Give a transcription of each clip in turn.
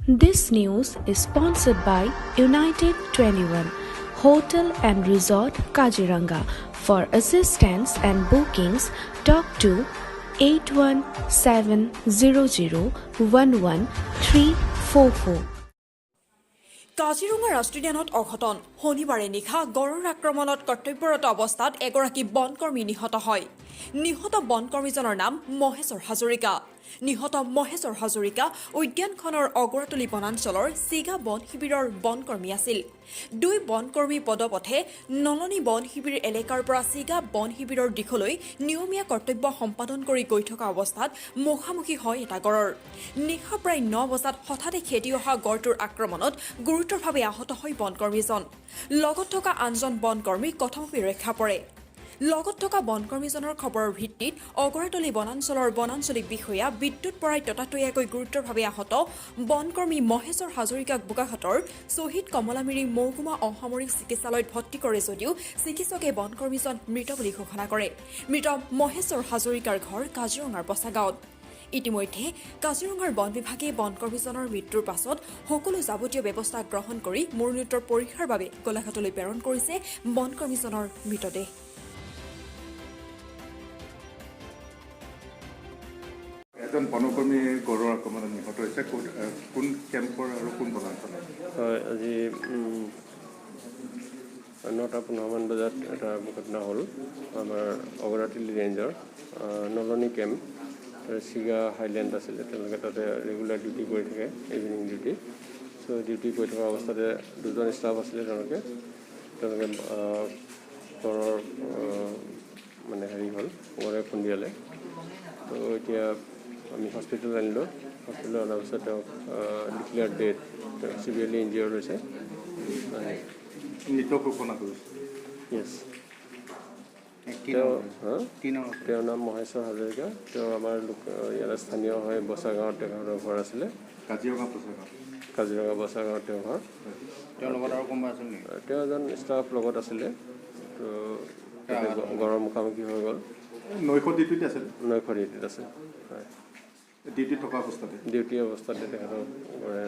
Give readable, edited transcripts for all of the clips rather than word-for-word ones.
This news is sponsored by United 21 Hotel and Resort Kaziranga. For assistance and bookings, talk to 8170011 Kaziranga ৰাষ্ট্ৰীয় উদ্যানত অঘটন শনিবাৰে নিশা গড়ৰ আক্ৰমণত কৰ্তব্যৰত অৱস্থাত এগৰাকী বনকৰ্মী নিহত হয় নিহত বনকৰ্মীজনৰ নাম মহেশ্বৰ হাজৰিকা নিহত মহেশ্বৰ হাজৰিকা উদ্যানখনৰ অগৰাতলি বনাঞ্চলৰ চিগা বন শিবিৰৰ বনকৰ্মী আছিল দুই বনকৰ্মী পদপথে নলনী বন শিবিৰ এলেকাৰ পৰা চিগা বন শিবিৰৰ দিশলৈ নিয়মীয়া কৰ্তব্য সম্পাদন কৰি গৈ থকা অৱস্থাত মুখামুখি হয় এটা গড়ৰ নিশা প্ৰায় 9 বজাত হঠাতে খেদি অহা গড়টোৰ আক্ৰমণত গুৰুতৰভাৱে আহত হয় বনকৰ্মীজন লগত থকা আনজন বনকৰ্মী কথমপি ৰক্ষা পৰে লগত থকা বনকৰ্মীজনৰ খবৰৰ ভিত্তিত অগৰাতলি বনাঞ্চলৰ বনাঞ্চলিক বিষয়া বিদ্যুৎ পৰাই ততাতৈয়াকৈ গুৰুতৰভাৱে আহত বনকৰ্মী মহেশ্বৰ হাজৰিকাক বোকাখাতৰ শ্বহীদ কমলামিৰি মহকুমা অসামৰিক চিকিৎসালয়ত ভৰ্তি কৰে যদিও চিকিৎসকে বনকৰ্মীজন মৃত বুলি ঘোষণা কৰে মৃত মহেশ্বৰ হাজৰিকাৰ ঘৰ কাজিৰঙাৰ বছাগাঁৱত ইতিমধ্যে কাজিৰঙাৰ বন বিভাগে বনকৰ্মীজনৰ মৃত্যুৰ পাছত সকলো যাৱতীয় ব্যৱস্থা গ্ৰহণ কৰি মৰণোত্তৰ পৰীক্ষাৰ বাবে গোলাঘাটলৈ প্ৰেৰণ কৰিছে বনকৰ্মীজনৰ মৃতদেহ এজন বনকৰ্মী গড়ৰ আক্ৰমণত নিহত হৈছে কোন কেম্পৰ আৰু কোন বনাঞ্চলৰ হয় আজি 9:15 বজাত এটা ঘটনা হ'ল আমাৰ অগৰাতলি ৰেঞ্জৰ নলনী কেম্প চিগা হাইলেণ্ড আছিলে তেওঁলোকে তাতে ৰেগুলাৰ ডিউটি কৰি থাকে ইভিনিং ডিউটি চ' ডিউটি কৰি থকা অৱস্থাতে দুজন ষ্টাফ আছিলে তেওঁলোকে ঘৰৰ মানে হেৰি হ'ল গড়ে খুন্দিয়ালে তো এতিয়া আমি হস্পিটেল আনিলোঁ হস্পিটেল অনাৰ পিছত তেওঁক ডিক্লেয়াৰ ডেড চিভিয়াৰলি ইনজিয়ৰ্ড হৈছে মৃত ঘোষণা কৰিছে য়েছ তেওঁৰ নাম মহেশ্বৰ হাজৰিকা তেওঁ আমাৰ ইয়াৰ স্থানীয় হয় বছাগাঁৱত তেখেতৰ ঘৰ আছিলে কাজিৰঙা বছাগাঁৱত তেওঁৰ ঘৰ তেওঁৰ লগত আৰু কোনোবা আছিল নেকি তেওঁ এজন ষ্টাফ লগত আছিলে তো গড়ৰ মুখামুখি হৈ গ'ল নৈশ ডিউটিত আছে হয় ডিউটি অৱস্থাতে তেখেতক গড়ে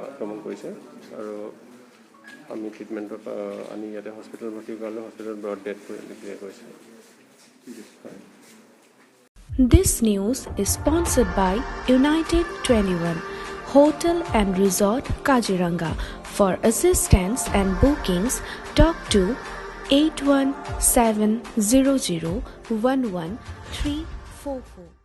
আক্ৰমণ কৰিছে আৰু আমি ট্ৰিটমেণ্টত আনি ইয়াতে হস্পিটেল ভৰ্তি কৰালোঁ হস্পিটেলত ব্ৰড ডেথ ডিক্লেয়াৰ কৰিছে This news is sponsored by United 21 Hotel and Resort Kaziranga. For assistance and bookings, talk to 8170011 344